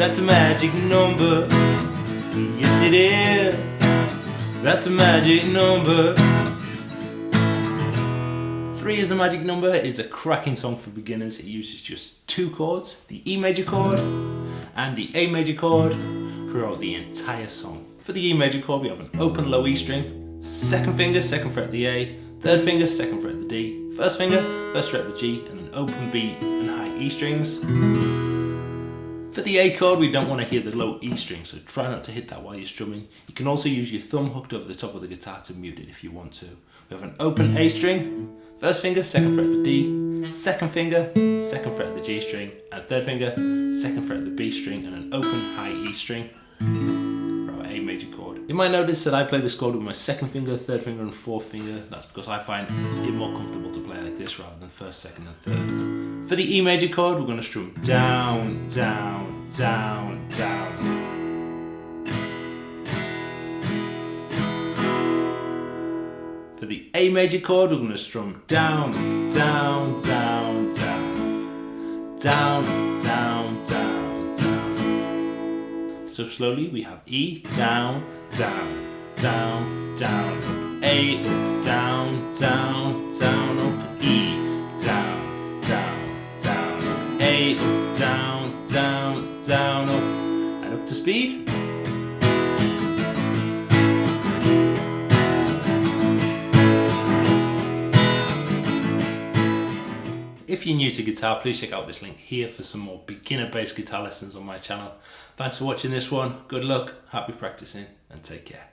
That's a magic number. Yes it is. That's a magic number. 3 is a magic number. It's a cracking song for beginners. It uses just 2 chords, the E major chord and the A major chord, throughout the entire song. For the E major chord, we have an open low E string, second finger, second fret of the A, third finger, second fret of the D, first finger, first fret of the G, and an open B and high E strings. For the A chord, we don't want to hear the low E string, so try not to hit that while you're strumming. You can also use your thumb hooked over the top of the guitar to mute it if you want to. We have an open A string, first finger, second fret of the D, second finger, second fret of the G string, and third finger, second fret of the B string, and an open high E string for our A major chord. You might notice that I play this chord with my second finger, third finger, and fourth finger. That's because I find it more comfortable to play like this rather than first, second, and third. For the E major chord, we're going to strum down, down, down, down. For the A major chord, we're going to strum down, down, down, down, down, down, down, down. So slowly we have E, down, down, down, down, up A, up, down, down, down, up E, down, down, down, up A, up, down, down, down, up, and up to speed. If you're new to guitar, please check out this link here for some more beginner bass guitar lessons on my channel. Thanks for watching this one. Good luck, happy practicing, and take care.